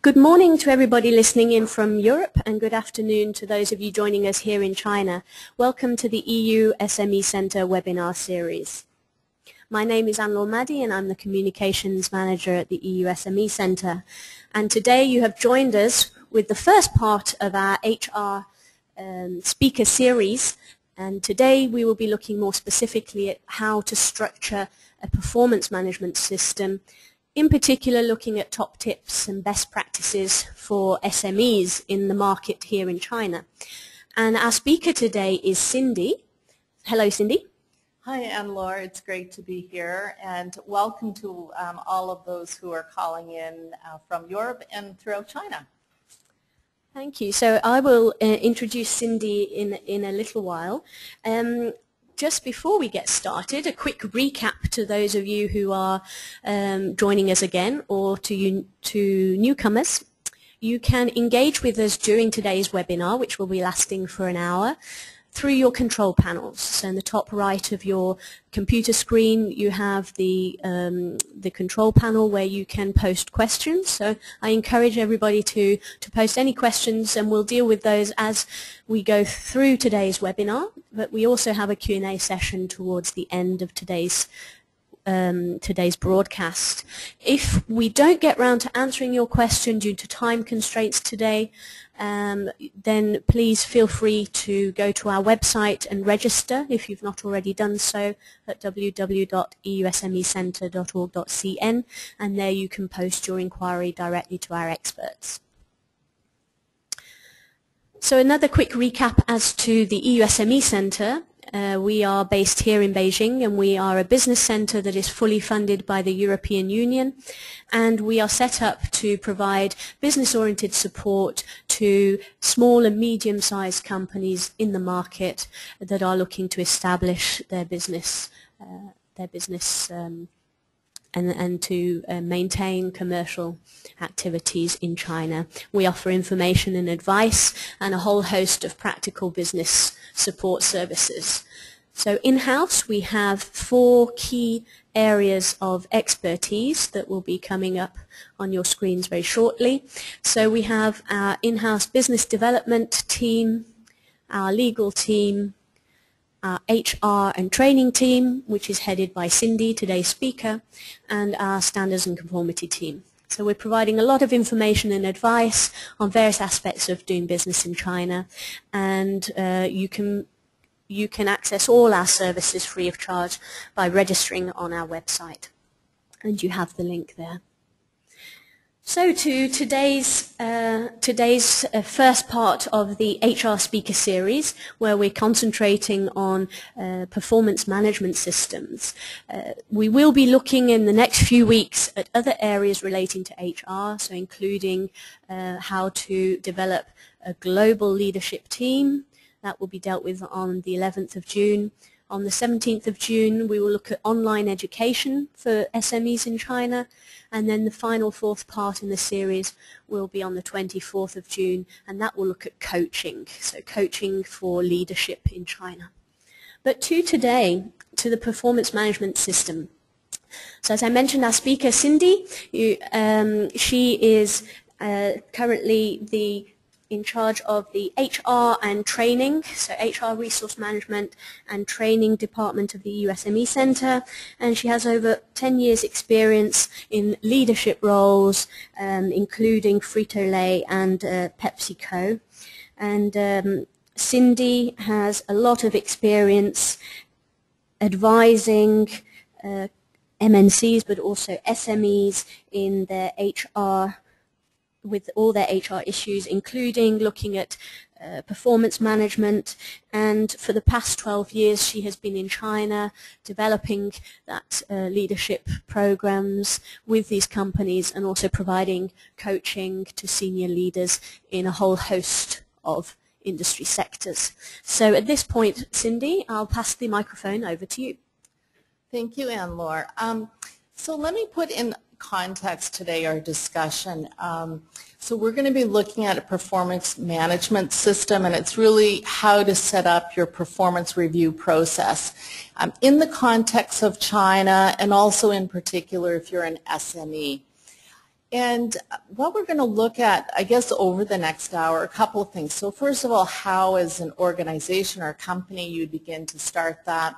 Good morning to everybody listening in from Europe, and good afternoon to those of you joining us here in China. Welcome to the EU SME Centre webinar series. My name is Anne-Laure Maddy and I'm the Communications Manager at the EU SME Centre. And today you have joined us with the first part of our HR speaker series. And today we will be looking more specifically at how to structure a performance management system, in particular looking at top tips and best practices for SMEs in the market here in China. And our speaker today is Cindy. Hello, Cindy. Hi, Anne-Laure. It's great to be here, and welcome to all of those who are calling in from Europe and throughout China. Thank you. So I will introduce Cindy in a little while. Just before we get started, a quick recap to those of you who are joining us again, or to newcomers. You can engage with us during today's webinar, which will be lasting for an hour, through your control panels. So in the top right of your computer screen you have the control panel where you can post questions. So I encourage everybody to post any questions, and we'll deal with those as we go through today's webinar. But we also have a Q&A session towards the end of today's broadcast. If we don't get round to answering your question due to time constraints today, then please feel free to go to our website and register if you've not already done so at www.eusmecentre.org.cn, and there you can post your inquiry directly to our experts. So another quick recap as to the EU SME Centre. We are based here in Beijing, and we are a business centre that is fully funded by the European Union, and we are set up to provide business-oriented support to small and medium-sized companies in the market that are looking to establish their business and to maintain commercial activities in China. We offer information and advice and a whole host of practical business support services. So in-house we have 4 key areas of expertise that will be coming up on your screens very shortly. So we have our in-house business development team, our legal team, our HR and training team, which is headed by Cindy, today's speaker, and our standards and conformity team. So we're providing a lot of information and advice on various aspects of doing business in China, and you can access all our services free of charge by registering on our website, and you have the link there. So to today's first part of the HR speaker series, where we're concentrating on performance management systems. We will be looking in the next few weeks at other areas relating to HR, so including how to develop a global leadership team. That will be dealt with on the 11th of June. On the 17th of June, we will look at online education for SMEs in China. And then the final 4th part in the series will be on the 24th of June, and that will look at coaching, so coaching for leadership in China. But today, to the performance management system. So as I mentioned, our speaker, Cindy, she is currently in charge of the HR and training, so HR resource management and training department of the EU SME Centre, and she has over 10 years experience in leadership roles, including Frito-Lay and PepsiCo. And Cindy has a lot of experience advising MNCs, but also SMEs in their HR, with all their HR issues, including looking at performance management. And for the past 12 years she has been in China developing that leadership programs with these companies, and also providing coaching to senior leaders in a whole host of industry sectors. So at this point, Cindy, I'll pass the microphone over to you. Thank you, Anne-Laure. So let me put in context today our discussion. So we're going to be looking at a performance management system, and it's really how to set up your performance review process in the context of China, and also in particular if you're an SME. And what we're going to look at, I guess, over the next hour, a couple of things. So first of all, how as an organization or a company you begin to start that,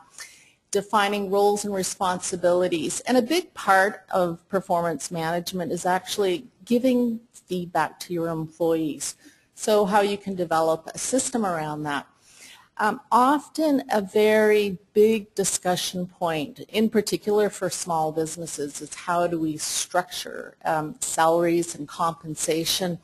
defining roles and responsibilities. And a big part of performance management is actually giving feedback to your employees. So how you can develop a system around that. Often a very big discussion point, in particular for small businesses, is how do we structure salaries and compensation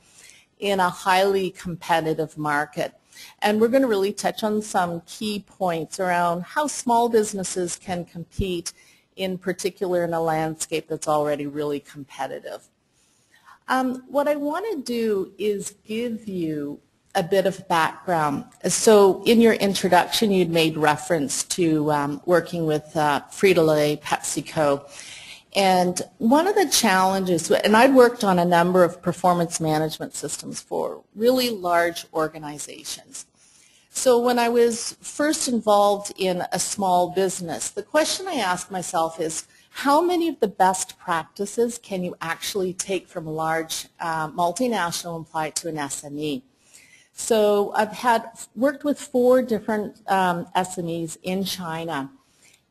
in a highly competitive market. And we're going to really touch on some key points around how small businesses can compete, in particular in a landscape that's already really competitive. What I want to do is give you a bit of background. So in your introduction, you'd made reference to working with Frito-Lay, PepsiCo. And one of the challenges, and I'd worked on a number of performance management systems for really large organizations. So when I was first involved in a small business, the question I asked myself is, how many of the best practices can you actually take from a large multinational and apply it to an SME? So I've worked with 4 different SMEs in China,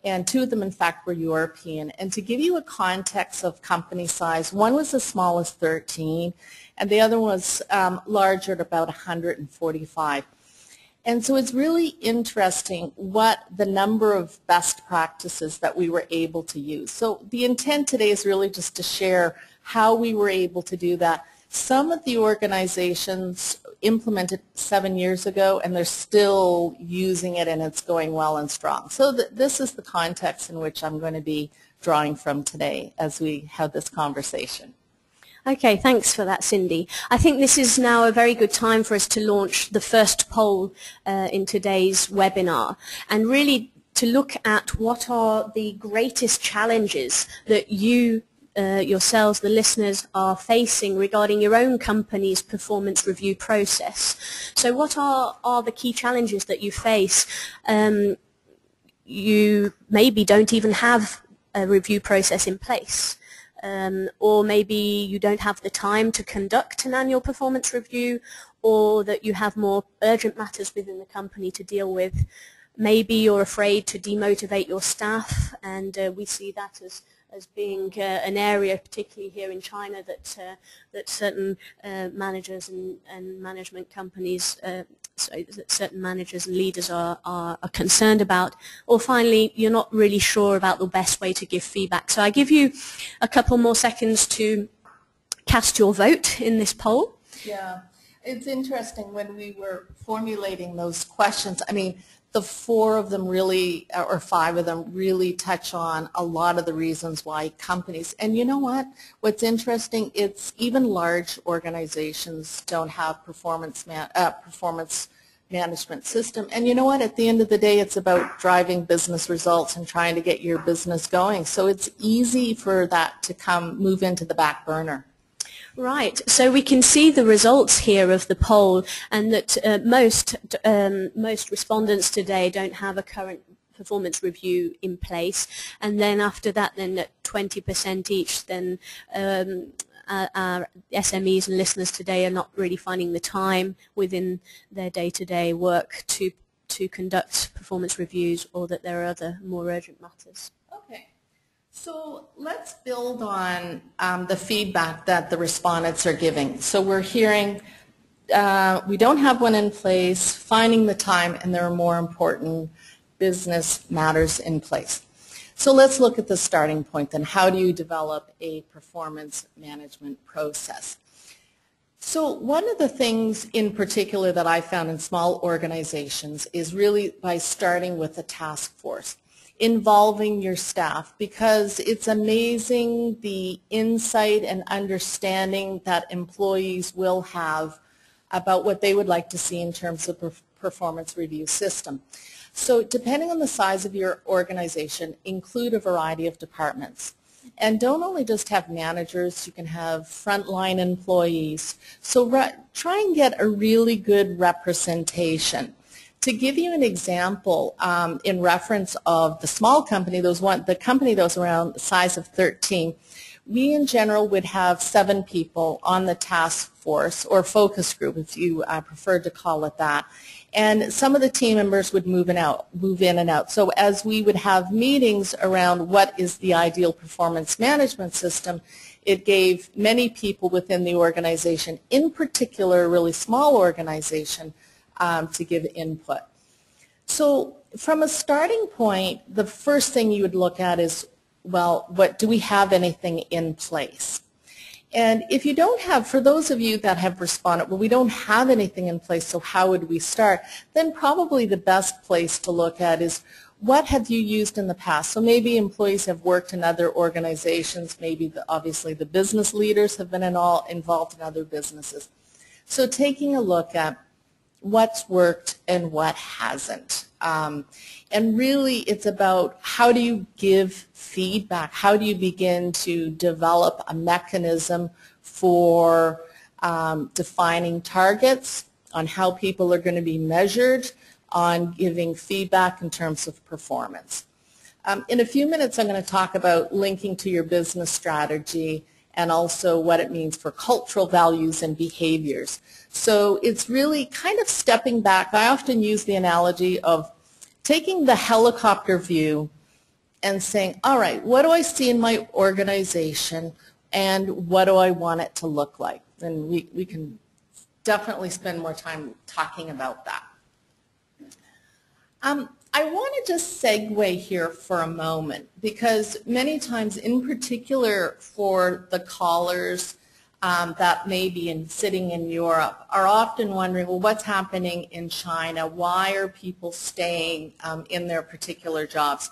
and 2 of them, in fact, were European. And to give you a context of company size, one was as small as 13, and the other was larger at about 145. And so it's really interesting what the number of best practices that we were able to use. So the intent today is really just to share how we were able to do that. Some of the organizations implemented 7 years ago, and they're still using it, and it's going well and strong. So this is the context in which I'm going to be drawing from today as we have this conversation. Okay, thanks for that, Cindy. I think this is now a very good time for us to launch the first poll in today's webinar, and really to look at what are the greatest challenges that you yourselves, the listeners, are facing regarding your own company's performance review process. So what are the key challenges that you face? You maybe don't even have a review process in place. Or maybe you don't have the time to conduct an annual performance review, or that you have more urgent matters within the company to deal with. Maybe you're afraid to demotivate your staff, and we see that as being an area, particularly here in China, that certain managers and management companies, that certain managers and leaders are concerned about. Or finally, you're not really sure about the best way to give feedback. So I give you a couple more seconds to cast your vote in this poll. Yeah, it's interesting when we were formulating those questions. I mean, the 4 of them really, or 5 of them really touch on a lot of the reasons why companies, and you know what? What's interesting, it's even large organizations don't have performance management system. And you know what? At the end of the day, it's about driving business results and trying to get your business going. So it's easy for that to move into the back burner. Right, so we can see the results here of the poll, and that most respondents today don't have a current performance review in place, and then after that, then at 20% each, then our SMEs and listeners today are not really finding the time within their day-to-day work to conduct performance reviews, or that there are other more urgent matters. So let's build on the feedback that the respondents are giving. So we're hearing we don't have one in place, finding the time, and there are more important business matters in place. So let's look at the starting point then. How do you develop a performance management process? So one of the things in particular that I found in small organizations is really by starting with a task force, involving your staff, because it's amazing the insight and understanding that employees will have about what they would like to see in terms of performance review system. So depending on the size of your organization, include a variety of departments. And don't only just have managers, you can have frontline employees. So try and get a really good representation. To give you an example, in reference of the small company, the company that was around the size of 13, we in general would have 7 people on the task force, or focus group if you prefer to call it that. And some of the team members would move in and out. So as we would have meetings around what is the ideal performance management system, it gave many people within the organization, in particular a really small organization, to give input. So from a starting point, the first thing you would look at is, well, do we have anything in place? And if you don't have, for those of you that have responded, well, we don't have anything in place, so how would we start? Then probably the best place to look at is, what have you used in the past? So maybe employees have worked in other organizations, maybe obviously the business leaders have been involved in other businesses. So taking a look at what's worked and what hasn't. And really it's about, how do you give feedback? How do you begin to develop a mechanism for defining targets, on how people are going to be measured, on giving feedback in terms of performance. In a few minutes I'm going to talk about linking to your business strategy and also what it means for cultural values and behaviors. So it's really kind of stepping back. I often use the analogy of taking the helicopter view and saying, all right, what do I see in my organization and what do I want it to look like? And we can definitely spend more time talking about that. I want to just segue here for a moment, because many times, in particular for the callers that may be sitting in Europe, are often wondering, well, what's happening in China? Why are people staying in their particular jobs?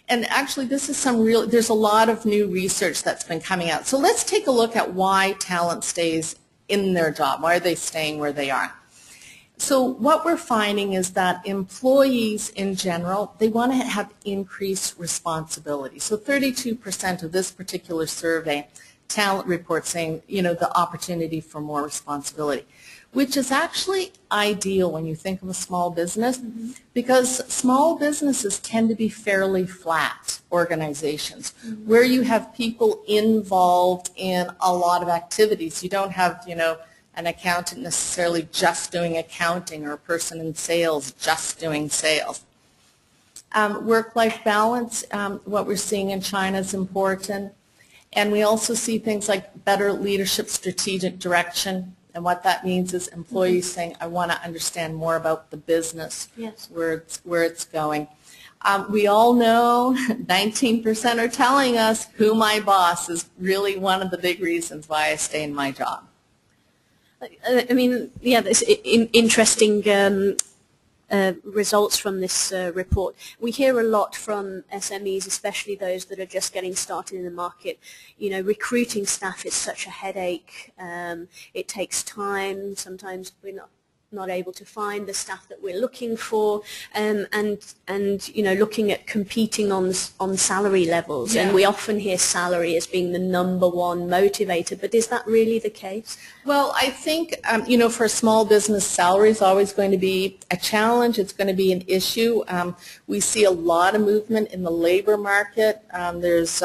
And actually this is there's a lot of new research that's been coming out. So let's take a look at why talent stays in their job. Why are they staying where they are? So what we're finding is that employees in general, they want to have increased responsibility. So 32% of this particular survey, talent report, saying, the opportunity for more responsibility, which is actually ideal when you think of a small business, because small businesses tend to be fairly flat organizations where you have people involved in a lot of activities. You don't have, an accountant necessarily just doing accounting, or a person in sales just doing sales. Work-life balance, what we're seeing in China is important. And we also see things like better leadership, strategic direction. And what that means is employees saying, I want to understand more about the business, yes, where it's going. We all know 19% are telling us who my boss is really one of the big reasons why I stay in my job. I mean, yeah, there's interesting results from this report. We hear a lot from SMEs, especially those that are just getting started in the market. Recruiting staff is such a headache. It takes time. Sometimes we're not able to find the staff that we're looking for, and looking at competing on salary levels. Yeah. And we often hear salary as being the #1 motivator, but is that really the case? Well, I think for a small business, salary is always going to be a challenge. It's going to be an issue. We see a lot of movement in the labor market. There's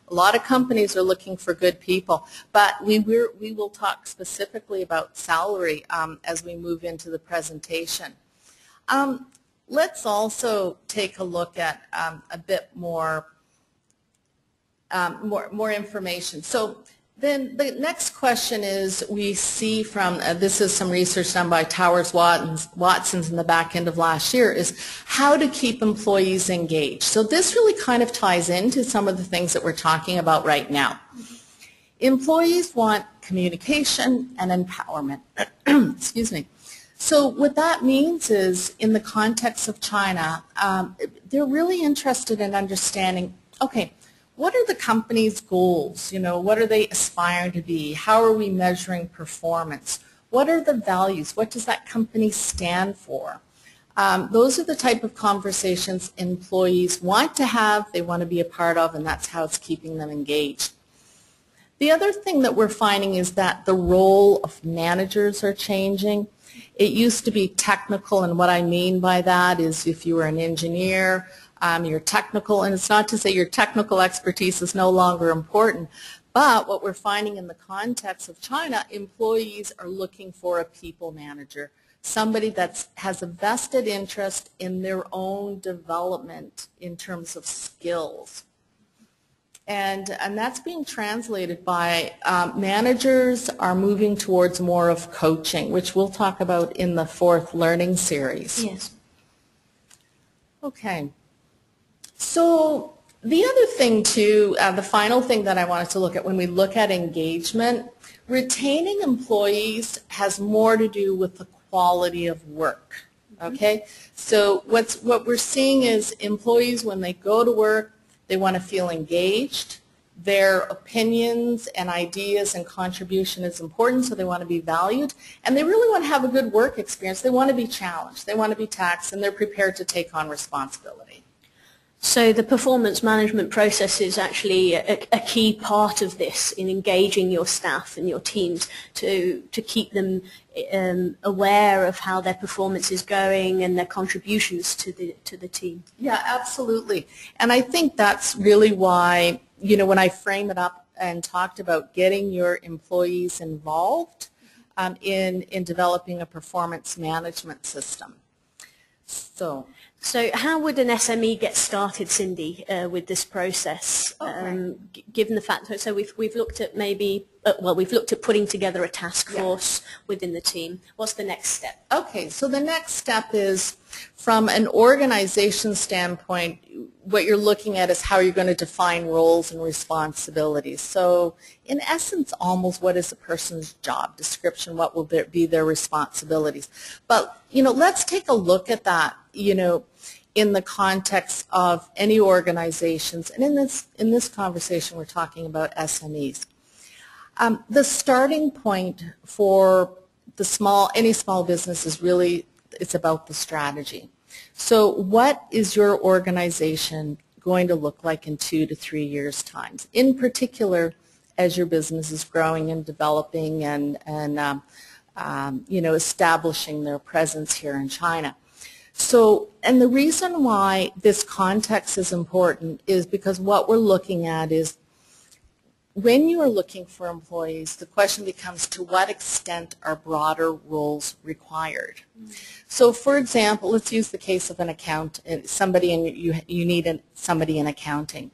a lot of companies are looking for good people, but we will talk specifically about salary as we move into the presentation. Let's also take a look at a bit more information. So then the next question is, we see from, this is some research done by Towers Watson's in the back end of last year, is how to keep employees engaged. So this really kind of ties into some of the things that we're talking about right now. Employees want communication and empowerment. Excuse me. So what that means is, in the context of China, they're really interested in understanding, okay, what are the company's goals? What are they aspiring to be? How are we measuring performance? What are the values? What does that company stand for? Those are the type of conversations employees want to have, they want to be a part of, and that's how it's keeping them engaged. The other thing that we're finding is that the role of managers are changing. It used to be technical, and what I mean by that is, if you were an engineer, you're technical, and it's not to say your technical expertise is no longer important, But what we're finding in the context of China, employees are looking for a people manager, somebody that has a vested interest in their own development in terms of skills. And that's being translated by managers are moving towards more of coaching, which we'll talk about in the 4th learning series. Yes. Okay. So the other thing too, the final thing that I wanted to look at when we look at engagement, retaining employees has more to do with the quality of work. Okay? So what we're seeing is employees, when they go to work, they want to feel engaged. Their opinions and ideas and contribution is important, so they want to be valued. And they really want to have a good work experience. They want to be challenged. They want to be taxed, and they're prepared to take on responsibility. So the performance management process is actually a key part of this in engaging your staff and your teams to keep them aware of how their performance is going and their contributions to the team. Yeah, absolutely. And I think that's really why, you know, when I frame it up and talked about getting your employees involved in developing a performance management system. So how would an SME get started, Cindy, with this process? Okay. Given the fact that we've looked at we've looked at putting together a task force within the team. What's the next step? Okay, so the next step is, from an organization standpoint, what you're looking at is how you're going to define roles and responsibilities. So in essence, almost what is a person's job description, what will be their responsibilities. But, you know, let's take a look at that, you know, in the context of any organizations. And in this conversation, we're talking about SMEs. The starting point for any small business is really, it's about the strategy. So what is your organization going to look like in 2 to 3 years' time? In particular, as your business is growing and developing and you know, establishing their presence here in China. So, and the reason why this context is important is because what we're looking at is, when you are looking for employees, the question becomes, to what extent are broader roles required? So, for example, let's use the case of an accountant, somebody you need somebody in accounting.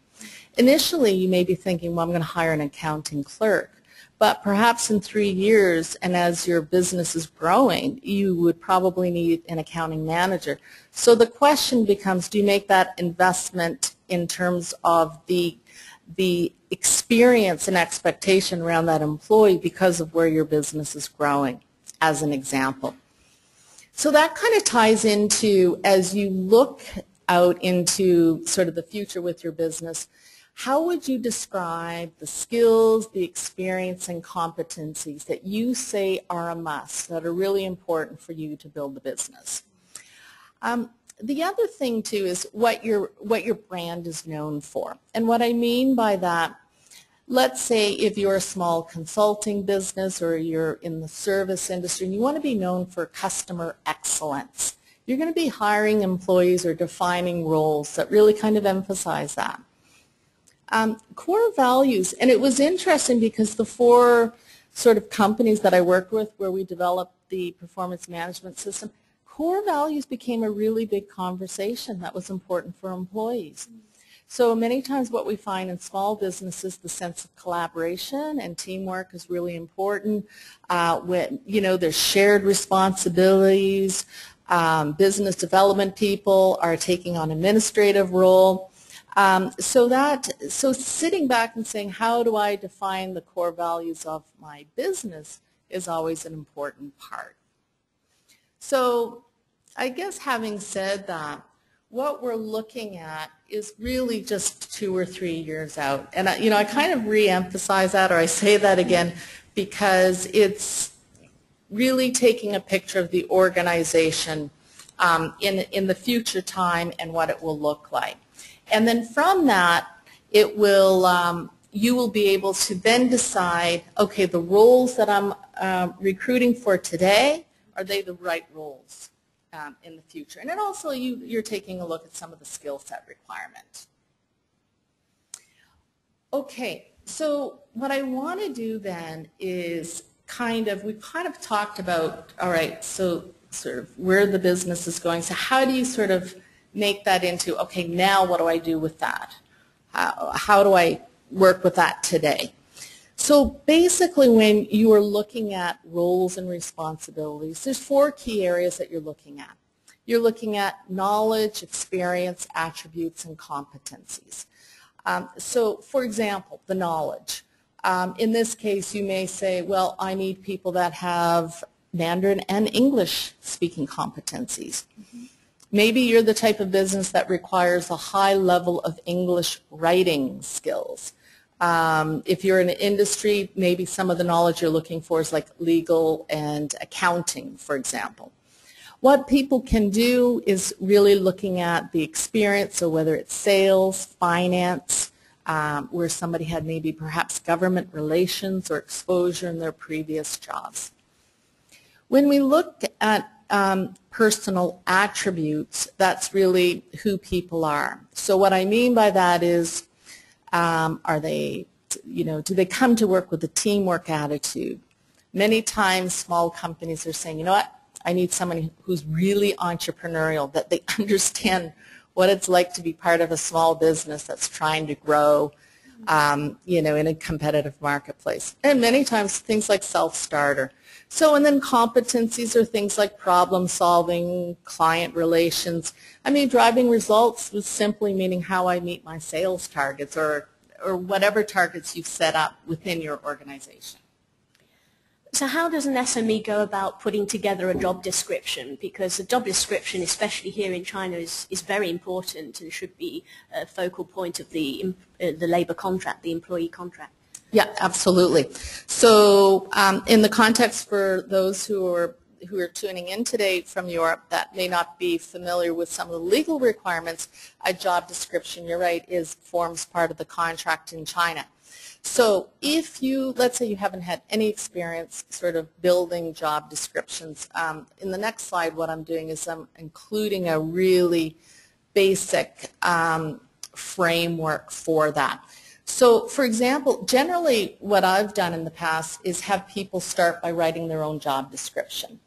Initially, you may be thinking, well, I'm going to hire an accounting clerk. But perhaps in 3 years, and as your business is growing, you would probably need an accounting manager. So the question becomes, do you make that investment in terms of the experience and expectation around that employee because of where your business is growing, as an example? So that kind of ties into, as you look out into sort of the future with your business, how would you describe the skills, the experience, and competencies that you say are a must, that are really important for you to build the business? The other thing, too, is what your brand is known for. And what I mean by that, let's say if you're a small consulting business or you're in the service industry and you want to be known for customer excellence, you're going to be hiring employees or defining roles that really kind of emphasize that. Core values, and it was interesting because the 4 sort of companies that I worked with where we developed the performance management system, core values became a really big conversation that was important for employees. So many times what we find in small businesses, the sense of collaboration and teamwork is really important. When, you know, there's shared responsibilities, business development people are taking on administrative role. So sitting back and saying, how do I define the core values of my business is always an important part. So I guess having said that, what we're looking at is really just 2 or 3 years out. And you know, I kind of re-emphasize that, or I say that again, because it's really taking a picture of the organization in the future time and what it will look like. And then from that, it will, you will be able to then decide, okay, the roles that I'm recruiting for today, are they the right roles in the future? And then also you're taking a look at some of the skill set requirements. Okay, So what I want to do then is we've kind of talked about, all right, so sort of where the business is going. So how do you sort of make that into, okay, now what do I do with that? How do I work with that today? So basically when you are looking at roles and responsibilities, there's 4 key areas that you're looking at. You're looking at knowledge, experience, attributes, and competencies. So for example, the knowledge. In this case, you may say, well, I need people that have Mandarin and English speaking competencies. Mm-hmm. Maybe you're the type of business that requires a high level of English writing skills. If you're in an industry, maybe some of the knowledge you're looking for is like legal and accounting, for example. What people can do is really looking at the experience, so whether it's sales, finance, where somebody had maybe perhaps government relations or exposure in their previous jobs. When we look at personal attributes, that's really who people are. So what I mean by that is, are they, do they come to work with a teamwork attitude? Many times small companies are saying, you know what, I need someone who's really entrepreneurial, that they understand what it's like to be part of a small business that's trying to grow, in a competitive marketplace. And many times things like self-starter. So, and then competencies are things like problem solving, client relations. I mean, driving results was simply meaning how I meet my sales targets or whatever targets you've set up within your organization. So how does an SME go about putting together a job description? Because a job description, especially here in China, is very important and should be a focal point of the labor contract, the employee contract. Yeah, absolutely. So in the context for those who are tuning in today from Europe that may not be familiar with some of the legal requirements, a job description, you're right, forms part of the contract in China. So if you, let's say you haven't had any experience sort of building job descriptions, in the next slide what I'm doing is I'm including a really basic framework for that. So for example, generally what I've done in the past is have people start by writing their own job description.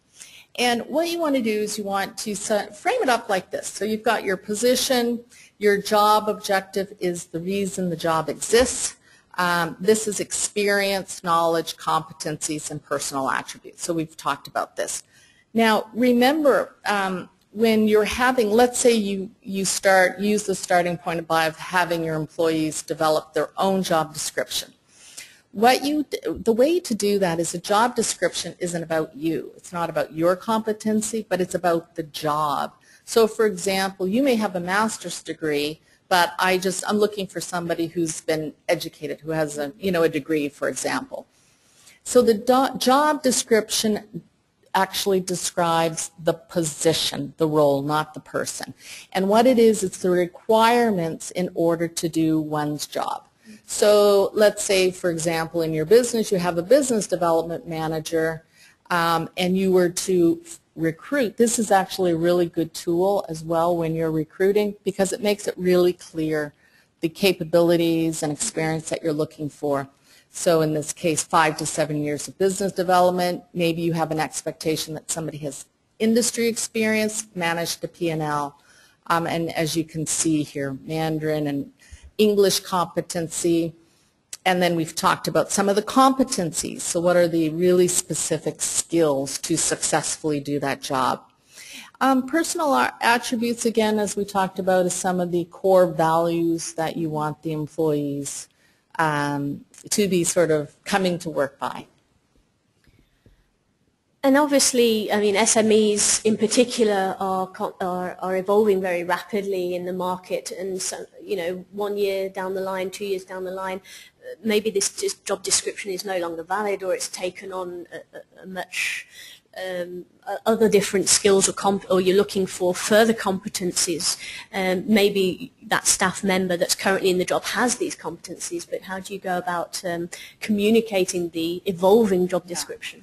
And what you want to do is you want to frame it up like this. So you've got your position, your job objective is the reason the job exists. This is experience, knowledge, competencies, and personal attributes. So we've talked about this. Now remember, when you're having, let's say you use the starting point of having your employees develop their own job description. The way to do that is a job description isn't about you. It's not about your competency, but it's about the job. So for example, you may have a master's degree, but I'm looking for somebody who's been educated, who has a degree, for example. So the job description actually describes the position, the role, not the person. And what it is, it's the requirements in order to do one's job. So let's say, for example, in your business, you have a business development manager, and you were to recruit. This is actually a really good tool as well when you're recruiting because it makes it really clear the capabilities and experience that you're looking for. So in this case, 5 to 7 years of business development. Maybe you have an expectation that somebody has industry experience, managed the P&L, and as you can see here, Mandarin and English competency. And then we've talked about some of the competencies. So what are the really specific skills to successfully do that job? Personal attributes, again, as we talked about, is some of the core values that you want the employees to be sort of coming to work by. And obviously, I mean, SMEs in particular are evolving very rapidly in the market, and so, 1 year down the line, 2 years down the line, maybe this job description is no longer valid, or it's taken on a much other different skills, or you're looking for further competencies. Maybe that staff member that's currently in the job has these competencies, but how do you go about communicating the evolving job description?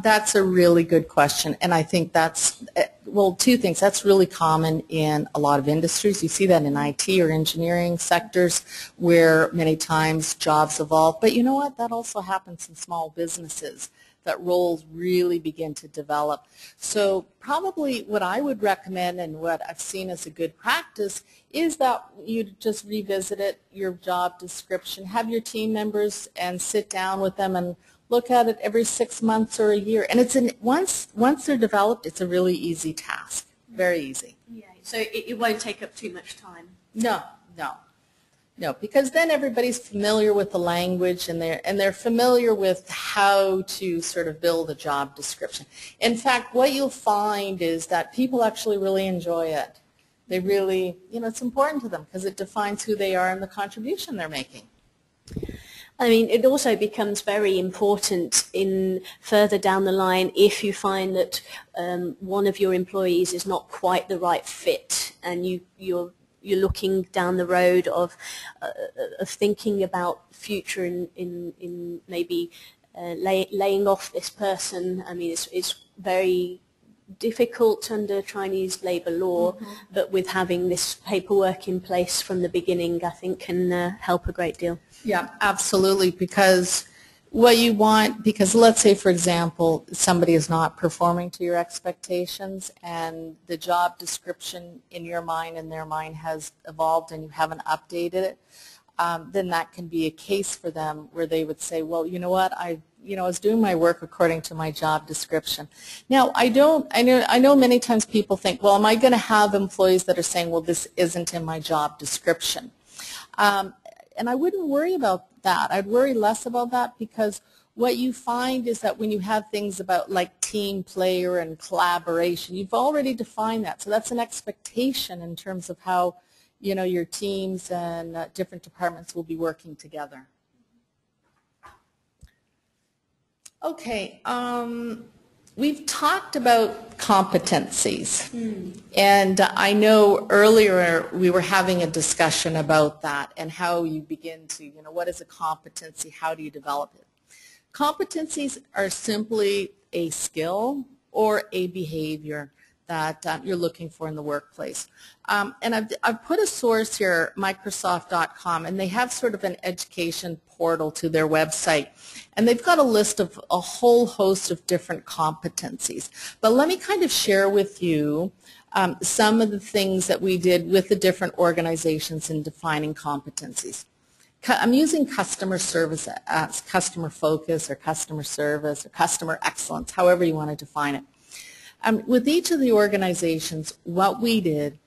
That's a really good question, and I think that's, well, two things. That's really common in a lot of industries. You see that in IT or engineering sectors where many times jobs evolve. But you know what? That also happens in small businesses, that roles really begin to develop. So probably what I would recommend and what I've seen as a good practice is that you just revisit it, your job description, have your team members and sit down with them and look at it every 6 months or a year. And it's once they're developed, it's a really easy task, very easy. Yeah, so it won't take up too much time. No, because then everybody's familiar with the language and they're familiar with how to sort of build a job description. In fact, what you'll find is that people actually really enjoy it. They really, it's important to them because it defines who they are and the contribution they're making. I mean, it also becomes very important in further down the line if you find that one of your employees is not quite the right fit, and you're looking down the road of thinking about future in maybe laying off this person. I mean, it's very difficult under Chinese labour law, but with having this paperwork in place from the beginning, I think can help a great deal. Yeah, absolutely, because what you want, because let's say, for example, somebody is not performing to your expectations and the job description in your mind and their mind has evolved and you haven't updated it, then that can be a case for them where they would say, well, you know what, I was doing my work according to my job description. Now, I know many times people think, well, am I going to have employees that are saying, well, this isn't in my job description? And I wouldn't worry about that. I'd worry less about that, because what you find is that when you have things about like team player and collaboration, you've already defined that. So that's an expectation in terms of how, your teams and different departments will be working together. Okay, we've talked about competencies, and I know earlier we were having a discussion about that and how you begin to, what is a competency, how do you develop it? Competencies are simply a skill or a behavior that you're looking for in the workplace. And I've put a source here, Microsoft.com, and they have sort of an education portal to their website. And they've got a list of a whole host of different competencies. But let me kind of share with you some of the things that we did with the different organizations in defining competencies. I'm using customer service as customer focus or customer service or customer excellence, however you want to define it. With each of the organizations, what we did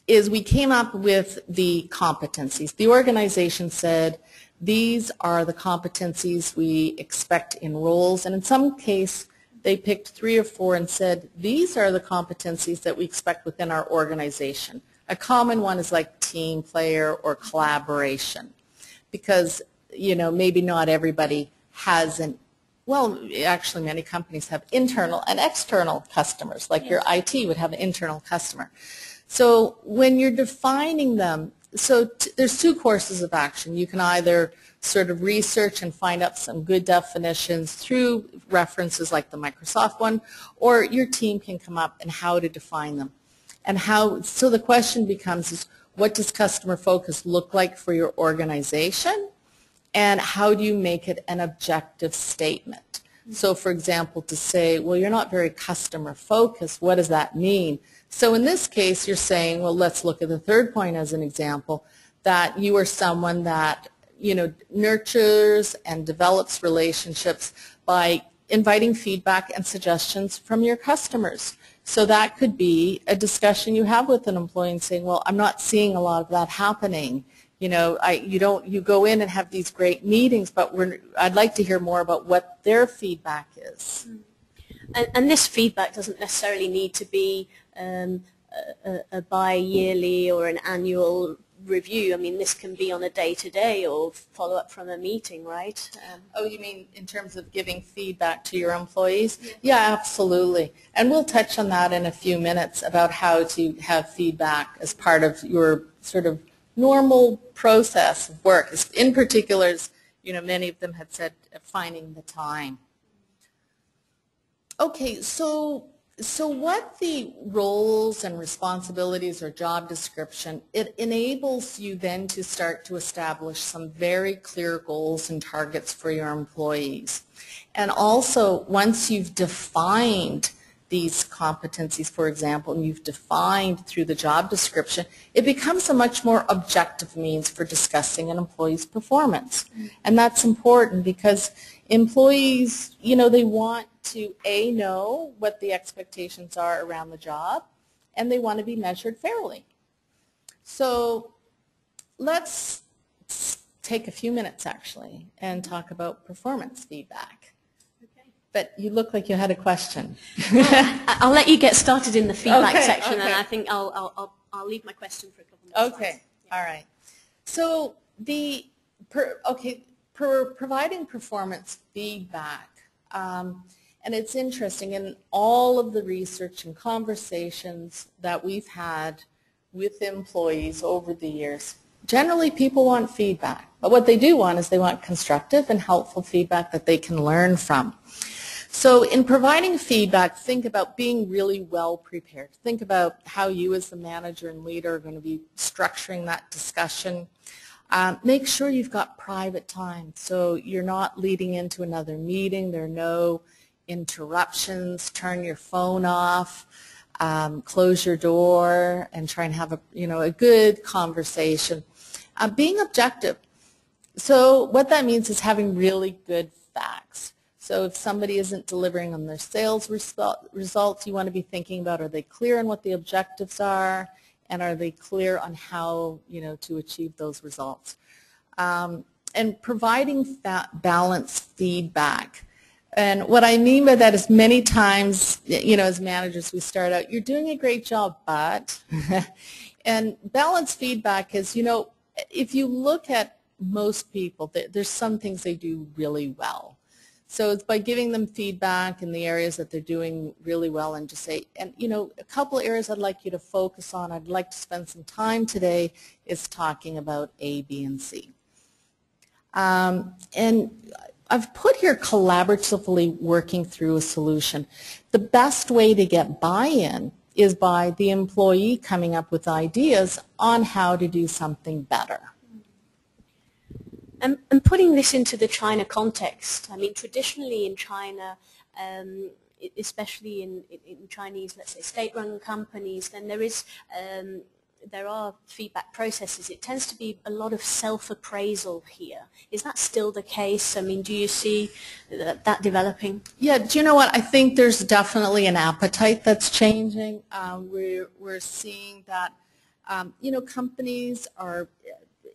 is we came up with the competencies. The organization said, these are the competencies we expect in roles, and in some case they picked 3 or 4 and said, these are the competencies that we expect within our organization. A common one is like team player or collaboration, because maybe not everybody has well, actually many companies have internal and external customers, like your IT would have an internal customer. So when you're defining them, there's 2 courses of action. You can either sort of research and find out some good definitions through references like the Microsoft one, or your team can come up and how to define them. And so the question becomes is, what does customer focus look like for your organization? And how do you make it an objective statement? So for example, to say, well, you're not very customer focused, what does that mean? So in this case, you're saying, well, let's look at the third point as an example, that you are someone that, nurtures and develops relationships by inviting feedback and suggestions from your customers. So that could be a discussion you have with an employee and saying, well, I'm not seeing a lot of that happening. You go in and have these great meetings, but I'd like to hear more about what their feedback is. And this feedback doesn't necessarily need to be a bi-yearly or an annual review. I mean, this can be on a day-to-day or follow-up from a meeting, right? Oh, you mean in terms of giving feedback to your employees? Yeah, absolutely. And we'll touch on that in a few minutes about how to have feedback as part of your sort of normal process of work. In particular, many of them had said finding the time. Okay, so what the roles and responsibilities or job description, it enables you then to start to establish some very clear goals and targets for your employees. And also, once you've defined these competencies, for example, and you've defined through the job description, it becomes a much more objective means for discussing an employee's performance. And that's important because employees, you know, they want to know what the expectations are around the job, and they want to be measured fairly. So let's take a few minutes actually and talk about performance feedback. Okay. But you look like you had a question. Well, I'll let you get started in the feedback section, okay. and I think I'll leave my question for a couple more slides. Okay, yeah. All right. So providing performance feedback. And it's interesting, in all of the research and conversations that we've had with employees over the years, generally people want feedback. But what they do want is they want constructive and helpful feedback that they can learn from. So in providing feedback, think about being really well prepared. Think about how you as the manager and leader are going to be structuring that discussion. Make sure you've got private time so you're not leading into another meeting. There are no interruptions. Turn your phone off, close your door, and try and have a good conversation. Being objective. So what that means is having really good facts. So if somebody isn't delivering on their sales results, you want to be thinking about, are they clear on what the objectives are, and are they clear on how to achieve those results? And providing balanced feedback. And what I mean by that is many times, as managers, we start out, you're doing a great job, but, and balanced feedback is, if you look at most people, there's some things they do really well. So it's by giving them feedback in the areas that they're doing really well, and just say, and a couple of areas I'd like you to focus on, I'd like to spend some time today, is talking about A, B, and C. And I've put here collaboratively working through a solution. The best way to get buy-in is by the employee coming up with ideas on how to do something better. And putting this into the China context, I mean, traditionally in China, especially in Chinese, let's say, state-run companies, then there are feedback processes. It tends to be a lot of self-appraisal here. Is that still the case? I mean, do you see that developing? Yeah, do you know what? I think there's definitely an appetite that's changing. We're seeing that, companies are,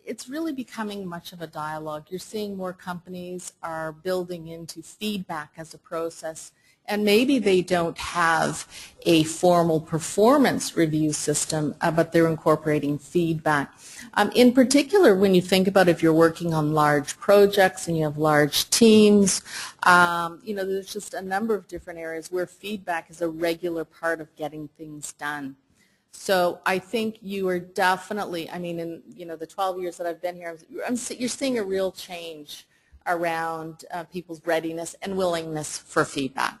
it's really becoming much of a dialogue. You're seeing more companies are building into feedback as a process, and maybe they don't have a formal performance review system, but they're incorporating feedback. In particular, when you think about if you're working on large projects and you have large teams, there's just a number of different areas where feedback is a regular part of getting things done. So I think you are definitely, I mean, in the 12 years that I've been here, you're seeing a real change around people's readiness and willingness for feedback.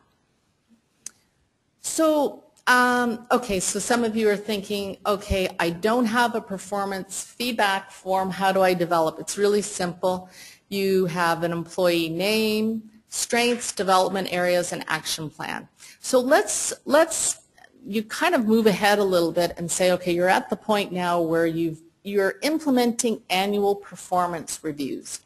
So, okay, so some of you are thinking, okay, I don't have a performance feedback form. How do I develop? It's really simple. You have an employee name, strengths, development areas, and action plan. So you kind of move ahead a little bit and say, okay, you're at the point now where you're implementing annual performance reviews.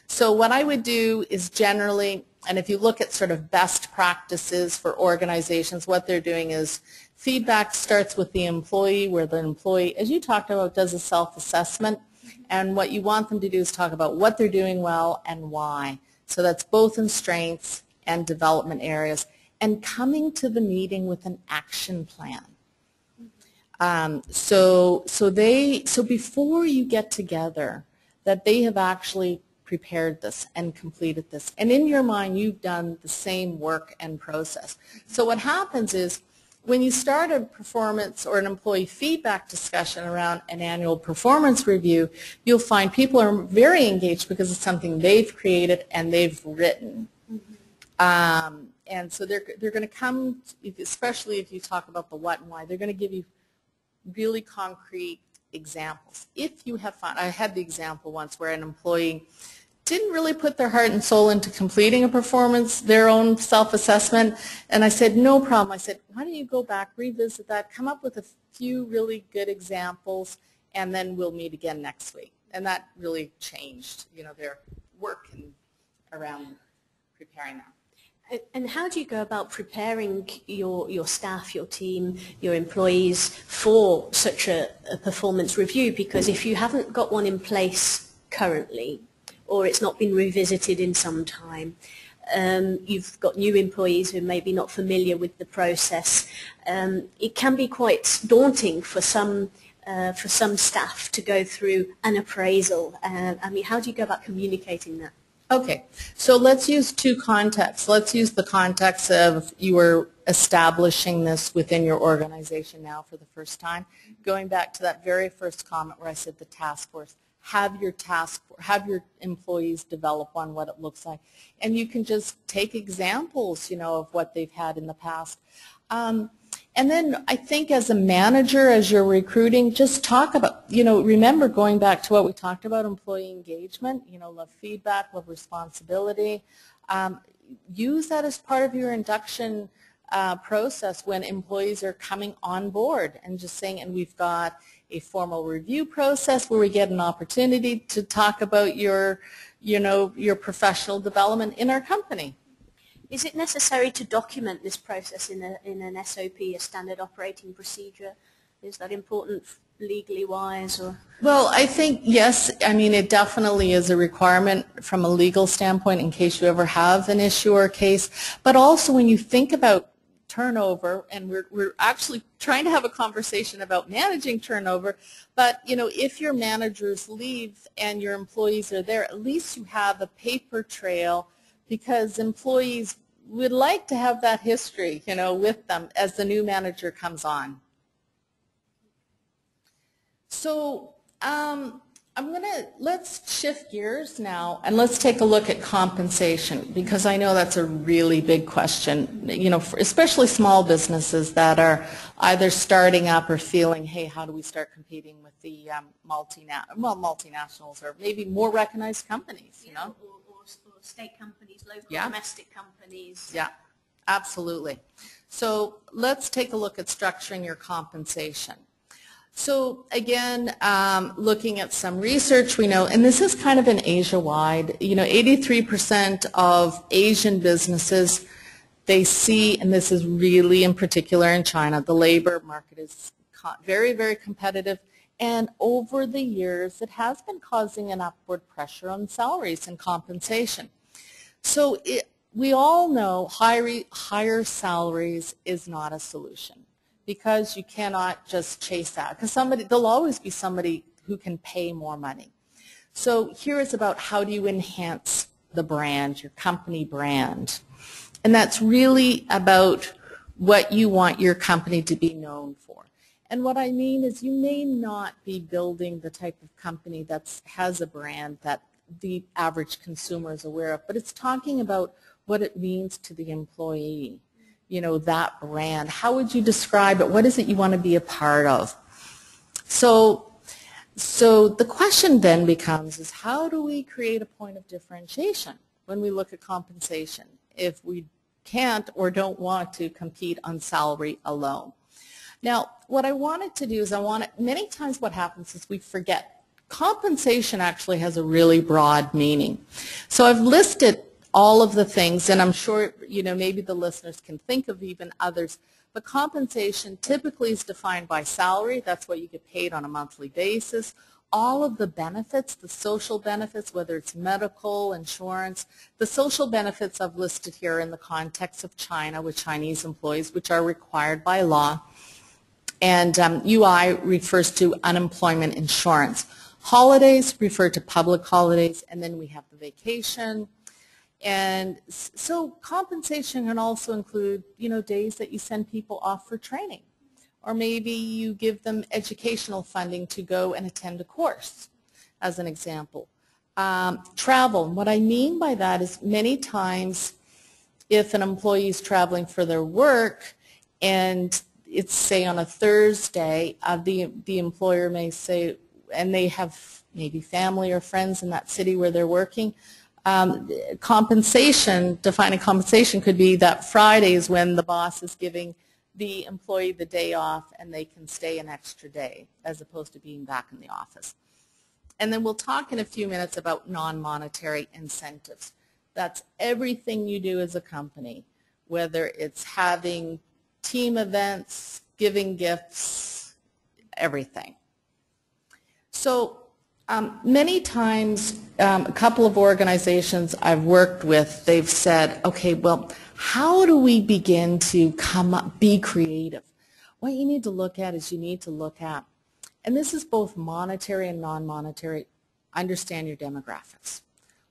So what I would do is generally, and if you look at sort of best practices for organizations, what they're doing is feedback starts with the employee, where the employee, as you talked about, does a self-assessment, and what you want them to do is talk about what they're doing well and why. So that's both in strengths and development areas, and coming to the meeting with an action plan. So before you get together, that they have actually prepared this and completed this. And in your mind, you've done the same work and process. So what happens is when you start a performance or an employee feedback discussion around an annual performance review, you'll find people are very engaged because it's something they've created and they've written. And so they're going to come, especially if you talk about the what and why, they're going to give you really concrete examples. If you have found, I had the example once where an employee didn't really put their heart and soul into completing a performance, their own self-assessment, and I said, no problem. I said, why don't you go back, revisit that, come up with a few really good examples, and then we'll meet again next week. And that really changed, their work and around preparing that. And how do you go about preparing your staff, your team, your employees for such a performance review? Because if you haven't got one in place currently, or it's not been revisited in some time, you've got new employees who may be not familiar with the process, it can be quite daunting for some staff to go through an appraisal. I mean, how do you go about communicating that? Okay, so let's use two contexts. Let's use the context of you are establishing this within your organization now for the first time. Going back to that very first comment where I said the task force, have your employees develop on what it looks like. And you can just take examples, of what they've had in the past. And then I think as a manager, as you're recruiting, just talk about, remember going back to what we talked about, employee engagement, love feedback, love responsibility. Use that as part of your induction process when employees are coming on board and just saying, and we've got a formal review process where we get an opportunity to talk about your professional development in our company. Is it necessary to document this process in an SOP, a standard operating procedure? Is that important legally wise? Or? Well, I think yes. I mean, it definitely is a requirement from a legal standpoint in case you ever have an issue or a case. But also when you think about turnover, and we're actually trying to have a conversation about managing turnover, but if your managers leave and your employees are there, at least you have a paper trail, because employees would like to have that history, with them as the new manager comes on. So let's shift gears now and let's take a look at compensation, because I know that's a really big question, especially small businesses that are either starting up or feeling, hey, how do we start competing with the multinationals or maybe more recognized companies, Or state companies, local domestic companies. Yeah, absolutely. So let's take a look at structuring your compensation. So again, looking at some research, we know, and this is kind of an Asia-wide, 83% of Asian businesses, they see, and this is really in particular in China, the labor market is very, very competitive, and over the years it has been causing an upward pressure on salaries and compensation. So we all know higher salaries is not a solution, because you cannot just chase that, because there'll always be somebody who can pay more money. So here is about how do you enhance the brand, your company brand. And that's really about what you want your company to be known for. And what I mean is you may not be building the type of company that has a brand that the average consumer is aware of, but it's talking about what it means to the employee, that brand. How would you describe it? What is it you want to be a part of? So the question then becomes is how do we create a point of differentiation when we look at compensation if we can't or don't want to compete on salary alone? Now, what I wanted to do is many times what happens is we forget. Compensation actually has a really broad meaning. So I've listed all of the things, and I'm sure maybe the listeners can think of even others, but compensation typically is defined by salary. That's what you get paid on a monthly basis. All of the benefits, the social benefits, whether it's medical, insurance, the social benefits I've listed here in the context of China with Chinese employees, which are required by law. And UI refers to unemployment insurance. Holidays refer to public holidays, and then we have the vacation. And so compensation can also include, days that you send people off for training, or maybe you give them educational funding to go and attend a course, as an example. Travel, what I mean by that is many times if an employee is traveling for their work and it's, say, on a Thursday, the employer may say, and they have maybe family or friends in that city where they're working, compensation, defining compensation could be that Friday is when the boss is giving the employee the day off and they can stay an extra day as opposed to being back in the office. And then we'll talk in a few minutes about non-monetary incentives. That's everything you do as a company, whether it's having team events, giving gifts, everything. So many times, a couple of organizations I've worked with, they've said, okay, well, how do we begin to come up, be creative? What you need to look at is you need to look at, and this is both monetary and non-monetary, understand your demographics.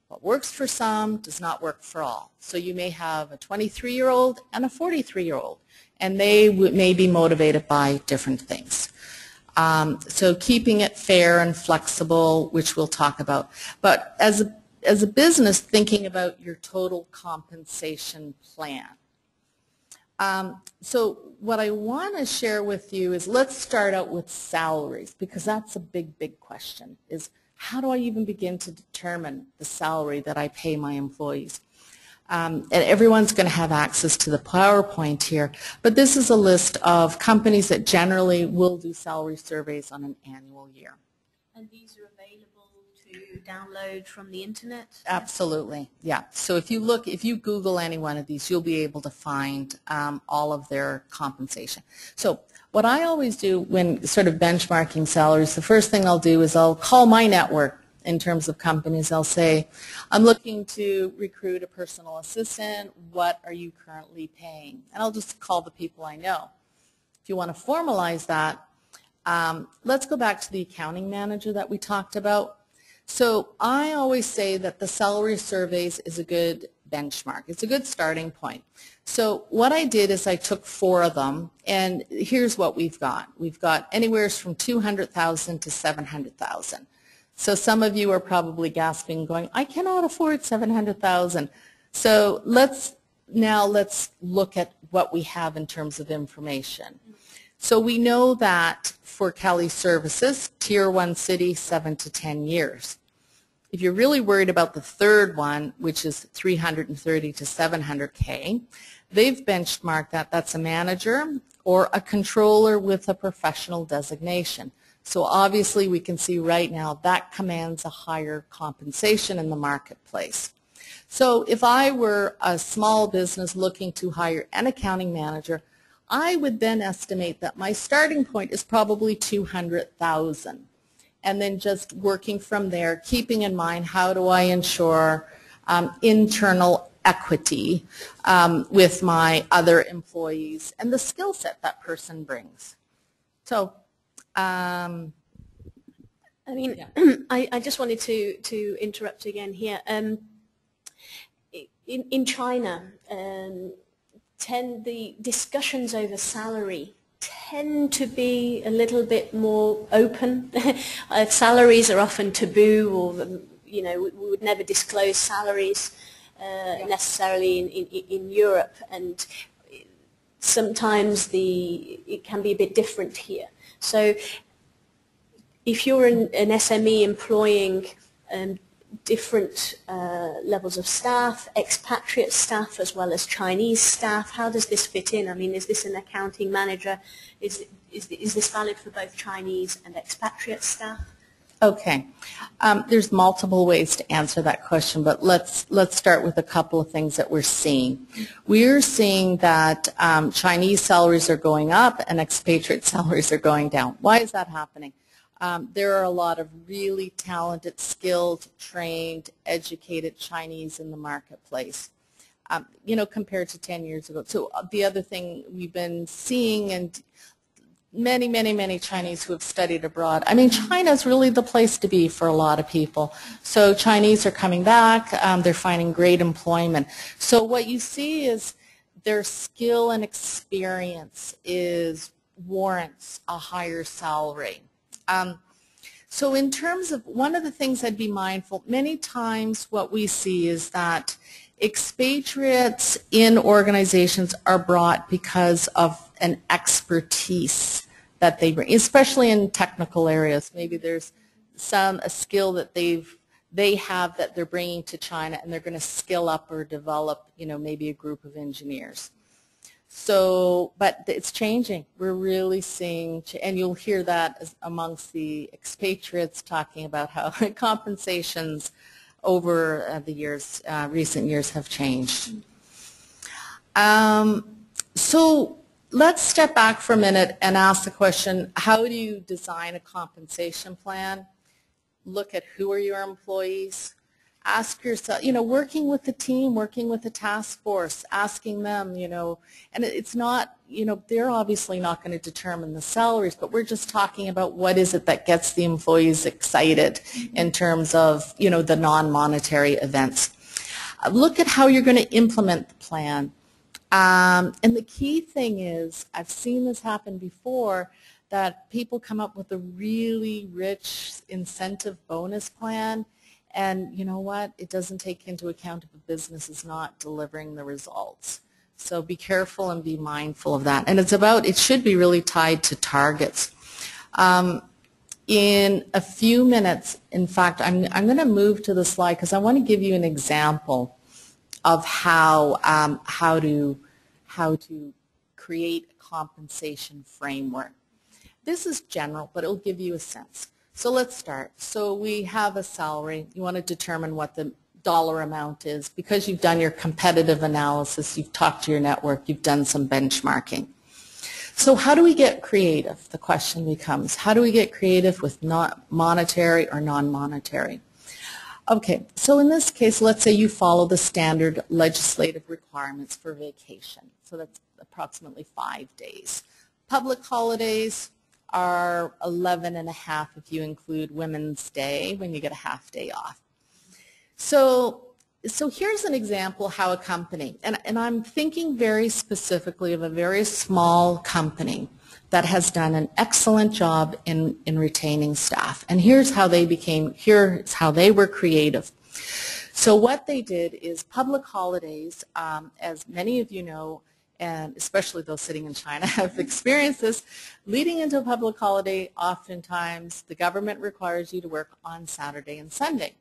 What works for some does not work for all. So you may have a 23-year-old and a 43-year-old, and they may be motivated by different things. So keeping it fair and flexible, which we'll talk about. But as a business, thinking about your total compensation plan. So what I want to share with you is, let's start out with salaries, because that's a big, big question, is how do I even begin to determine the salary that I pay my employees? And everyone's going to have access to the PowerPoint here, but this is a list of companies that generally will do salary surveys on an annual year. And these are available to download from the internet? Absolutely, yeah. So if you Google any one of these, you'll be able to find all of their compensation. So what I always do when sort of benchmarking salaries, the first thing I'll do is I'll call my network. In terms of companies, I'll say, I'm looking to recruit a personal assistant. What are you currently paying? And I'll just call the people I know. If you want to formalize that, let's go back to the accounting manager that we talked about. So I always say that the salary surveys is a good benchmark. It's a good starting point. So what I did is I took 4 of them, and here's what we've got. We've got anywhere from $200,000 to $700,000. So some of you are probably gasping, going, I cannot afford $700,000. So let's look at what we have in terms of information. So we know that for Kelly Services, Tier 1 city, 7 to 10 years. If you're really worried about the third one, which is 330 to 700K, they've benchmarked that. That's a manager or a controller with a professional designation. So obviously we can see right now that commands a higher compensation in the marketplace. So if I were a small business looking to hire an accounting manager, I would then estimate that my starting point is probably $200,000. And then just working from there, keeping in mind how do I ensure internal equity with my other employees and the skill set that person brings. So I mean, yeah. I just wanted to interrupt again here. In China, the discussions over salary tend to be a little bit more open. Salaries are often taboo, or we would never disclose salaries necessarily in Europe, and sometimes it can be a bit different here. So if you're an SME employing different levels of staff, expatriate staff as well as Chinese staff, how does this fit in? I mean, is this an accounting manager? Is this valid for both Chinese and expatriate staff? Okay. There's multiple ways to answer that question, but let's start with a couple of things that we're seeing. We're seeing that Chinese salaries are going up and expatriate salaries are going down. Why is that happening? There are a lot of really talented, skilled, trained, educated Chinese in the marketplace, compared to 10 years ago. So the other thing we've been seeing, and many Chinese who have studied abroad. I mean, China is really the place to be for a lot of people. So Chinese are coming back. They're finding great employment. So what you see is their skill and experience warrants a higher salary. So in terms of, one of the things I'd be mindful, many times what we see is that expatriates in organizations are brought because of an expertise that they bring, especially in technical areas. Maybe there's a skill that they have that they're bringing to China, and they're going to skill up or develop, maybe a group of engineers. So, but it's changing. We're really seeing, and you'll hear that amongst the expatriates talking about how compensations over the years, recent years have changed. So let's step back for a minute and ask the question, how do you design a compensation plan? Look at who are your employees. Ask yourself, working with the team, working with the task force, asking them, and it's not, they're obviously not going to determine the salaries, but we're just talking about what is it that gets the employees excited in terms of, the non-monetary events. Look at how you're going to implement the plan. And the key thing is, I've seen this happen before, that people come up with a really rich incentive bonus plan, and you know what? It doesn't take into account if a business is not delivering the results. So be careful and be mindful of that. And it should be really tied to targets. In a few minutes, in fact, I'm going to move to the slide because I want to give you an example of how to create a compensation framework. This is general, but it'll give you a sense. So let's start. So we have a salary. You want to determine what the dollar amount is. Because you've done your competitive analysis, you've talked to your network, you've done some benchmarking. So how do we get creative? The question becomes, how do we get creative with not monetary or non-monetary? Okay, so in this case, let's say you follow the standard legislative requirements for vacation. So that's approximately 5 days. Public holidays are 11 and a half if you include Women's Day, when you get a half day off. So here's an example how a company, and I'm thinking very specifically of a very small company that has done an excellent job in retaining staff. And here's how they were creative. So what they did is public holidays, as many of you know, and especially those sitting in China have experienced this, leading into a public holiday, oftentimes the government requires you to work on Saturday and Sunday.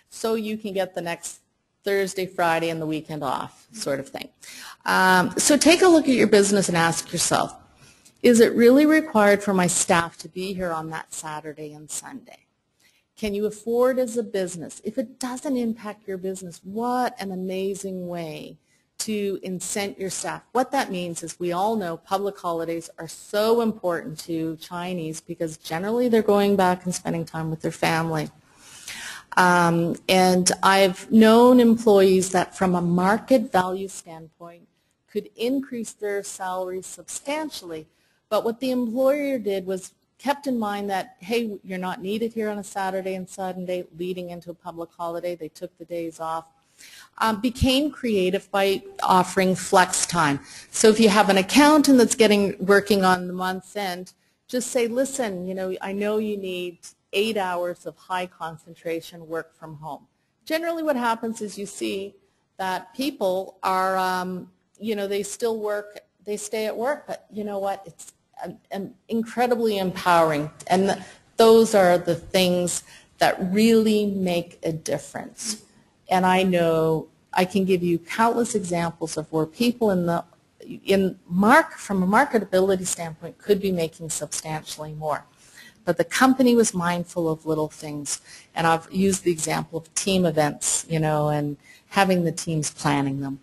So you can get the next Thursday, Friday, and the weekend off, sort of thing. So take a look at your business and ask yourself, is it really required for my staff to be here on that Saturday and Sunday? Can you afford as a business? If it doesn't impact your business, what an amazing way to incent your staff. What that means is we all know public holidays are so important to Chinese because generally they're going back and spending time with their family. And I've known employees that from a market value standpoint could increase their salaries substantially, but what the employer did was kept in mind that, hey, you're not needed here on a Saturday and Sunday leading into a public holiday. They took the days off. Became creative by offering flex time. So if you have an accountant that's working on the month's end, just say, listen, I know you need 8 hours of high concentration work from home. Generally what happens is you see that people are, they still work, they stay at work, but you know what, it's incredibly empowering. And those are the things that really make a difference. And I know I can give you countless examples of where people from a marketability standpoint could be making substantially more. But the company was mindful of little things. And I've used the example of team events, and having the teams planning them.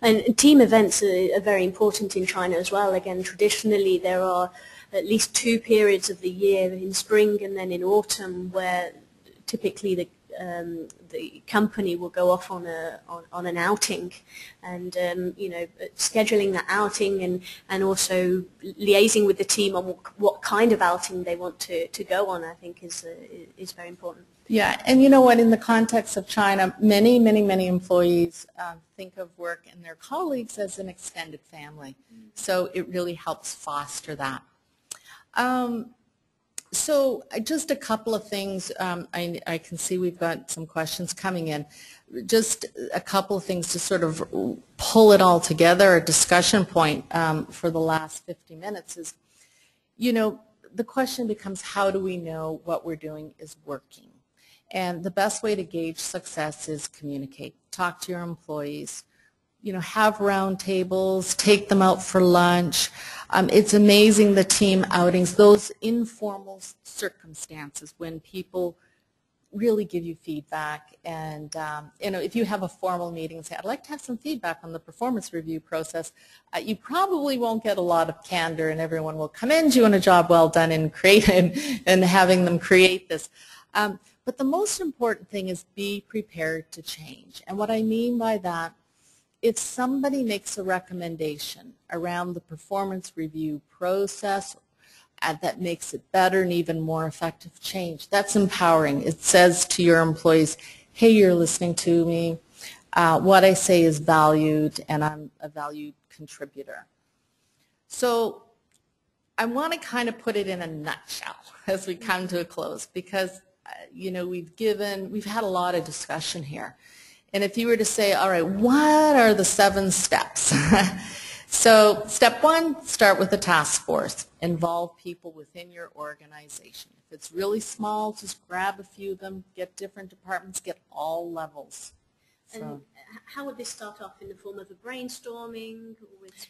And team events are very important in China as well. Again, traditionally there are at least 2 periods of the year, in spring and then in autumn, where typically the company will go off on an outing, and scheduling that outing and also liaising with the team on what kind of outing they want to go on, I think is very important. Yeah, and you know what, in the context of China, many employees think of work and their colleagues as an extended family. So it really helps foster that. So just a couple of things. I can see we've got some questions coming in. Just a couple of things to sort of pull it all together, a discussion point for the last 50 minutes is, you know, the question becomes, how do we know what we're doing is working? And the best way to gauge success is communicate. Talk to your employees. You know, have round tables, take them out for lunch. It's amazing, the team outings, those informal circumstances when people really give you feedback. And, you know, if you have a formal meeting and say, I'd like to have some feedback on the performance review process, you probably won't get a lot of candor, and everyone will commend you on a job well done in creating and having them create this. But the most important thing is be prepared to change. And what I mean by that, if somebody makes a recommendation around the performance review process that makes it better and even more effective change, that's empowering. It says to your employees, hey, you're listening to me. What I say is valued, and I'm a valued contributor. So I want to kind of put it in a nutshell as we come to a close, because you know, we've had a lot of discussion here. And if you were to say, all right, what are the 7 steps? So step 1, start with a task force. Involve people within your organization. If it's really small, just grab a few of them, get different departments, get all levels. And how would this start off, in the form of a brainstorming?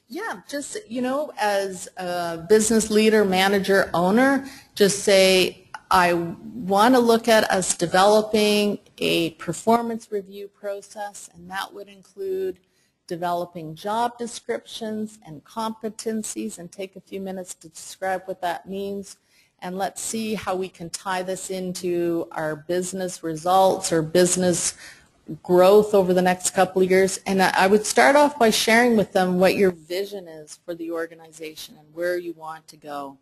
Yeah, just, you know, as a business leader, manager, owner, just say, I want to look at us developing a performance review process, and that would include developing job descriptions and competencies, and take a few minutes to describe what that means. And let's see how we can tie this into our business results or business growth over the next couple of years. And I would start off by sharing with them what your vision is for the organization and where you want to go.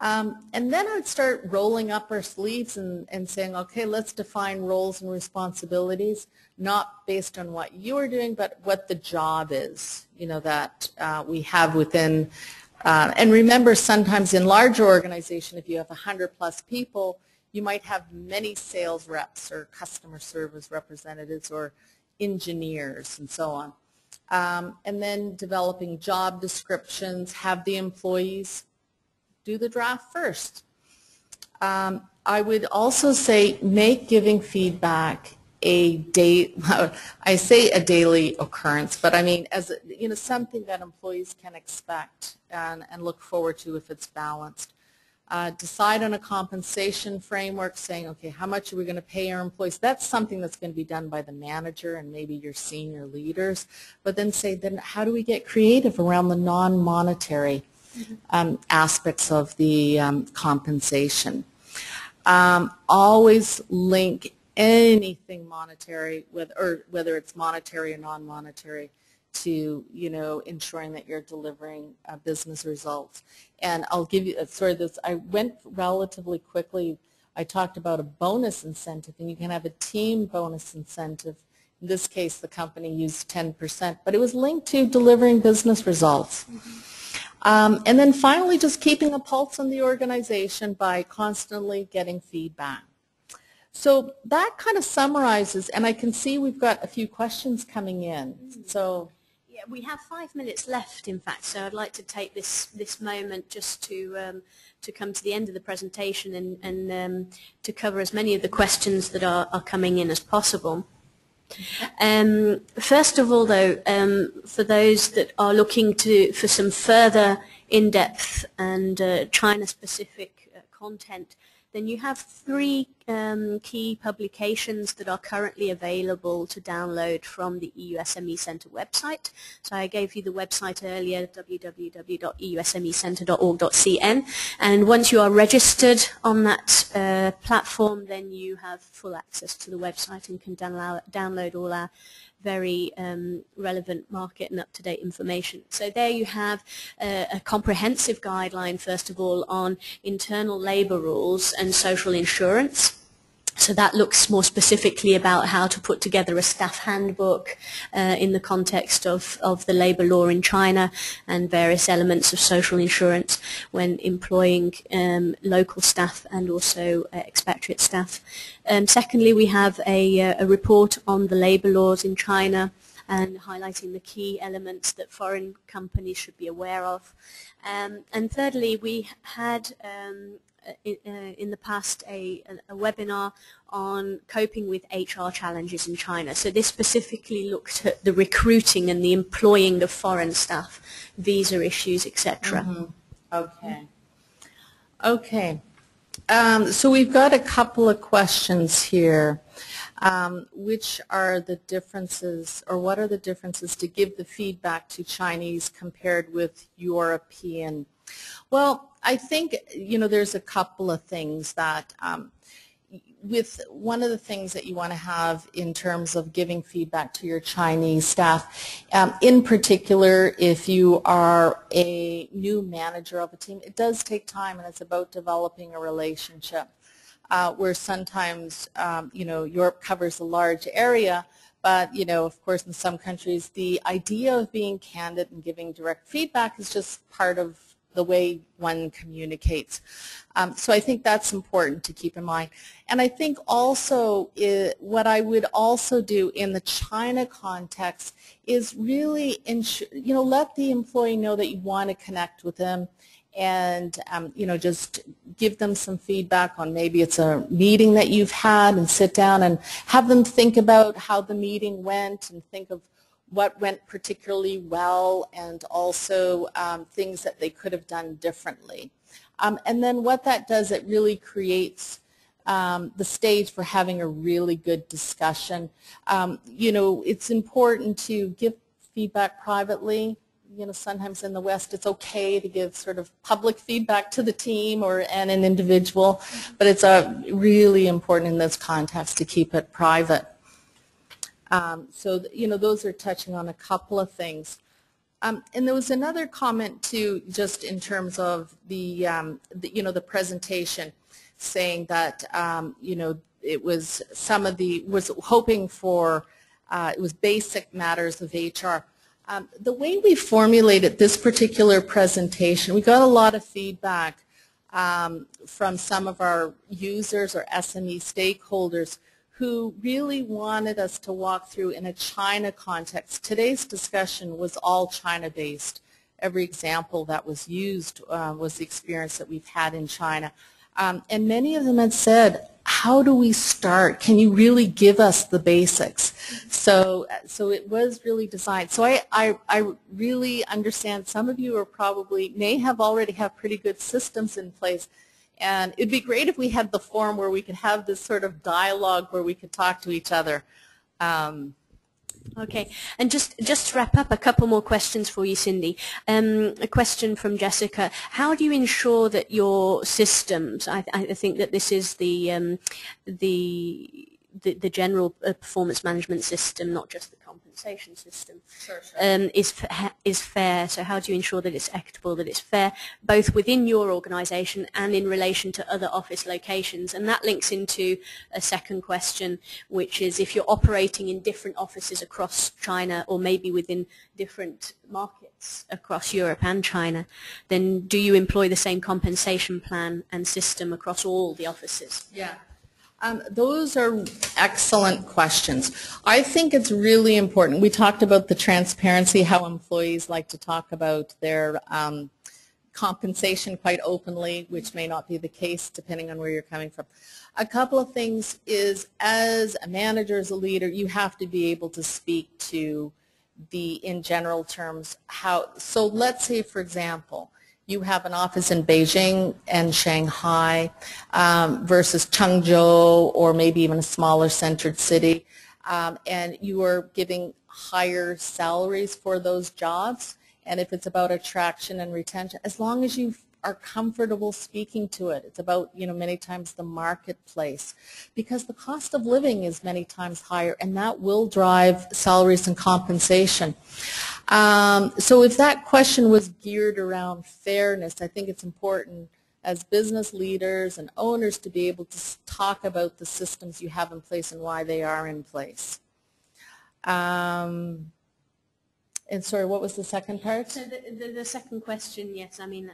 And then I'd start rolling up our sleeves and saying, okay, let's define roles and responsibilities, not based on what you are doing, but what the job is, you know, that we have within. And remember, sometimes in larger organization, if you have 100+ people, you might have many sales reps or customer service representatives or engineers and so on. And then developing job descriptions, have the employees do the draft first. I would also say make giving feedback I say a daily occurrence, but I mean as you know, something that employees can expect and look forward to if it's balanced. Decide on a compensation framework, saying, okay, how much are we going to pay our employees? That's something that's going to be done by the manager and maybe your senior leaders. But then say, then how do we get creative around the non-monetary aspects of the compensation? Always link anything monetary, whether it's monetary or non-monetary, to, you know, ensuring that you're delivering business results. And I'll give you, I went relatively quickly. I talked about a bonus incentive, and you can have a team bonus incentive. In this case, the company used 10%, but it was linked to delivering business results. And then finally, just keeping a pulse on the organization by constantly getting feedback. So that kind of summarizes, and I can see we've got a few questions coming in. So yeah, we have 5 minutes left, in fact, so I'd like to take this moment just to come to the end of the presentation and to cover as many of the questions that are coming in as possible. First of all, though, for those that are looking for some further in-depth and China-specific content, then you have 3 key publications that are currently available to download from the EU SME Centre website. So I gave you the website earlier, www.eusmecentre.org.cn, and once you are registered on that platform, then you have full access to the website and can download all our very relevant market and up-to-date information. So there you have a comprehensive guideline, first of all, on internal labour rules and social insurance. So that looks more specifically about how to put together a staff handbook in the context of the labour law in China and various elements of social insurance when employing local staff and also expatriate staff. Secondly, we have a report on the labour laws in China and highlighting the key elements that foreign companies should be aware of. And thirdly, we had in the past a webinar on coping with HR challenges in China. So this specifically looked at the recruiting and the employing of foreign staff, visa issues, etc. Mm-hmm. Okay. Okay. So we've got a couple of questions here. Which are the differences, or what are the differences to give the feedback to Chinese compared with European? Well, I think, there's a couple of things that with one of the things that you want to have in terms of giving feedback to your Chinese staff, in particular if you are a new manager of a team, it does take time, and it's about developing a relationship. Where sometimes, Europe covers a large area, but, of course, in some countries, the idea of being candid and giving direct feedback is just part of the way one communicates. So I think that's important to keep in mind. And I think also what I would also do in the China context is really, let the employee know that you want to connect with them, and just give them some feedback on maybe it's a meeting that you've had, and sit down and have them think about how the meeting went and think of what went particularly well, and also things that they could have done differently. And then what that does, it really creates the stage for having a really good discussion. It's important to give feedback privately. Sometimes in the West it's okay to give sort of public feedback to the team and an individual, but it's really important in this context to keep it private. So those are touching on a couple of things. And there was another comment too, just in terms of the presentation, saying that it was was hoping for it was basic matters of HR. The way we formulated this particular presentation, we got a lot of feedback from some of our users or SME stakeholders who really wanted us to walk through in a China context. Today's discussion was all China-based. Every example that was used was the experience that we've had in China. And many of them had said, how do we start? Can you really give us the basics? So it was really designed. So I really understand some of you may already have pretty good systems in place. And it'd be great if we had the forum where we could have this sort of dialogue where we could talk to each other. Okay, and just to wrap up, a couple more questions for you, Cindy. A question from Jessica: how do you ensure that your systems? I think that this is the general performance management system, not just the compensation system, sure. Is fair. So how do you ensure that it's equitable, that it's fair, both within your organisation and in relation to other office locations? And that links into a second question, which is if you're operating in different offices across China, or maybe within different markets across Europe and China, then do you employ the same compensation plan and system across all the offices? Yeah. Those are excellent questions. I think it's really important. We talked about the transparency, how employees like to talk about their compensation quite openly, which may not be the case depending on where you're coming from. A couple of things is, as a manager, as a leader, you have to be able to speak to in general terms, so let's say, for example, you have an office in Beijing and Shanghai versus Chengzhou, or maybe even a smaller centered city, and you are giving higher salaries for those jobs. And if it's about attraction and retention, as long as you are comfortable speaking to it, it's about, many times the marketplace, because the cost of living is many times higher, and that will drive salaries and compensation. So if that question was geared around fairness, I think it's important as business leaders and owners to be able to talk about the systems you have in place and why they are in place. And sorry, what was the second part? So the second question, yes, I mean,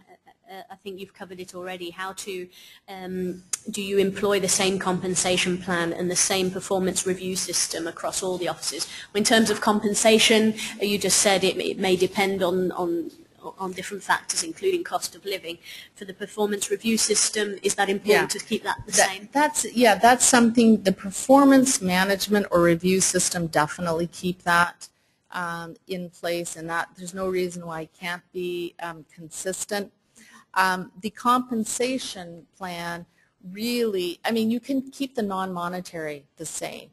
I think you've covered it already. How to, do you employ the same compensation plan and the same performance review system across all the offices? In terms of compensation, you just said it may depend on different factors, including cost of living. For the performance review system, is that important to keep that the same? That's something, the performance management or review system, definitely keep that in place, and that there's no reason why it can't be consistent. The compensation plan really, I mean, you can keep the non-monetary the same.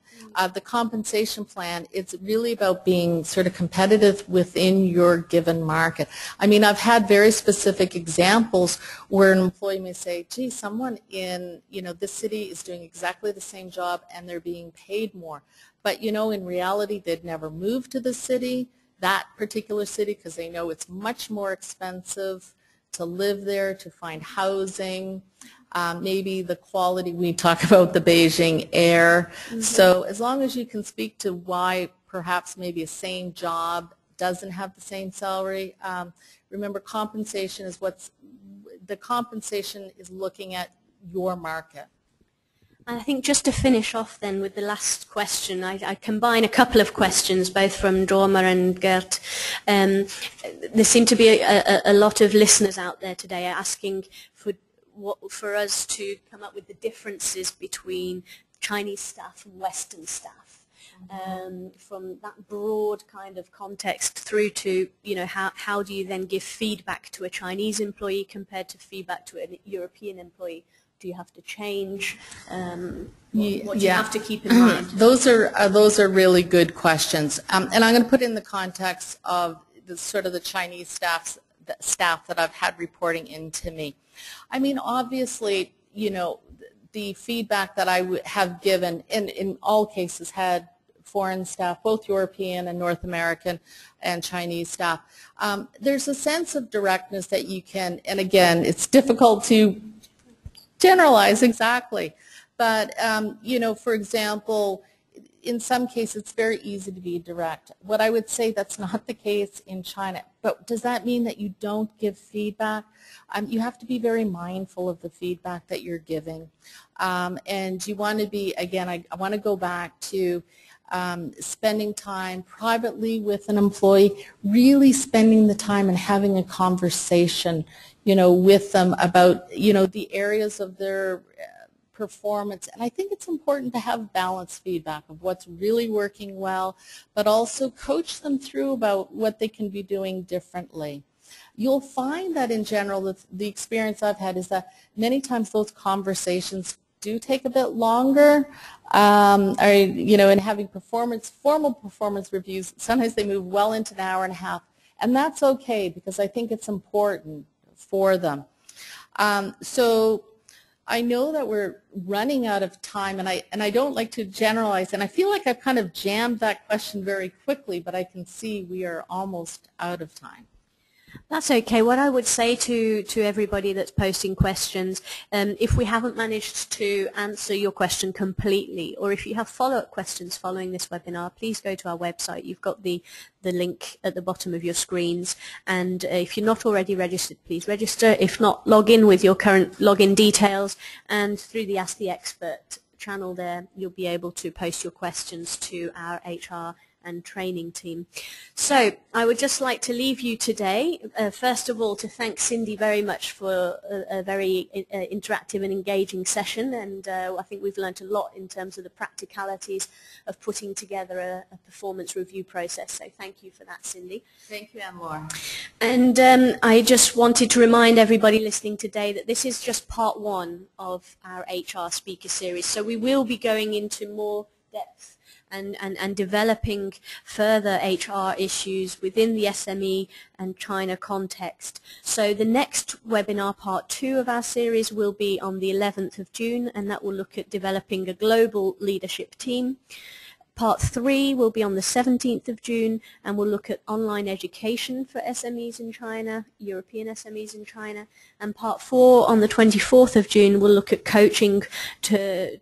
The compensation plan, it's really about being sort of competitive within your given market. I mean, I've had very specific examples where an employee may say, gee, someone in, this city is doing exactly the same job and they're being paid more. But, in reality, they'd never moved to the city, that particular city, because they know it's much more expensive to live there, to find housing. Maybe the quality, we talk about the Beijing air. Mm-hmm. So as long as you can speak to why perhaps maybe a same job doesn't have the same salary, remember compensation is the compensation is looking at your market. I think just to finish off then with the last question, I combine a couple of questions, both from Dorma and Gert. There seem to be a lot of listeners out there today asking for us to come up with the differences between Chinese staff and Western staff. From that broad kind of context through to, how do you then give feedback to a Chinese employee compared to feedback to a European employee? Do you have to change? What do you have to keep in mind? Those are really good questions, and I'm going to put in the context of the Chinese staff that I've had reporting into me. I mean, obviously, the feedback that I have given, in all cases, had foreign staff, both European and North American and Chinese staff. There's a sense of directness that you can, and again, it's difficult to generalize exactly, but for example, in some cases it's very easy to be direct. What I would say, that's not the case in China, but does that mean that you don't give feedback? You have to be very mindful of the feedback that you're giving, and you want to be, again, I want to go back to spending time privately with an employee, really spending the time and having a conversation with them about, the areas of their performance. And I think it's important to have balanced feedback of what's really working well, but also coach them through about what they can be doing differently. You'll find that in general, the experience I've had is that many times those conversations do take a bit longer, and having formal performance reviews, sometimes they move well into an hour and a half, and that's okay because I think it's important for them. So I know that we're running out of time, and I don't like to generalize, and I feel like I've kind of jammed that question very quickly, but I can see we are almost out of time. That's okay. What I would say to everybody that's posting questions, if we haven't managed to answer your question completely, or if you have follow-up questions following this webinar, please go to our website. You've got the link at the bottom of your screens, and if you're not already registered, please register. If not, log in with your current login details, and through the Ask the Expert channel there, you'll be able to post your questions to our HR and training team. So I would just like to leave you today, first of all, to thank Cindy very much for a very interactive and engaging session, and I think we've learned a lot in terms of the practicalities of putting together a performance review process, so thank you for that, Cindy. Thank you, Anne-Laure. And I just wanted to remind everybody listening today that this is just part one of our HR speaker series, so we will be going into more depth and developing further HR issues within the SME and China context. So the next webinar, part 2 of our series, will be on the 11th of June, and that will look at developing a global leadership team. Part 3 will be on the 17th of June, and we'll look at online education for SMEs in China, European SMEs in China. And Part 4 on the 24th of June will look at coaching to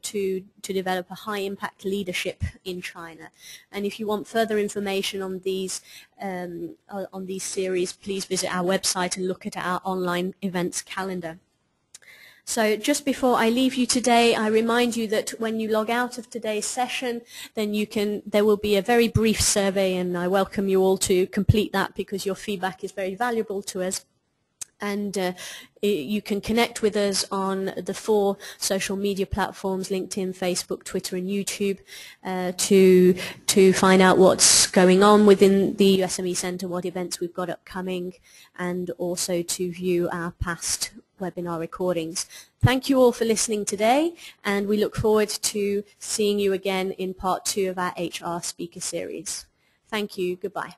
develop a high-impact leadership in China. And if you want further information on these series, please visit our website and look at our online events calendar. So just before I leave you today, I remind you that when you log out of today's session, then there will be a very brief survey, and I welcome you all to complete that because your feedback is very valuable to us. And you can connect with us on the 4 social media platforms, LinkedIn, Facebook, Twitter, and YouTube, to find out what's going on within the USME Centre, what events we've got upcoming, and also to view our past webinar recordings. Thank you all for listening today, and we look forward to seeing you again in part 2 of our HR speaker series. Thank you. Goodbye.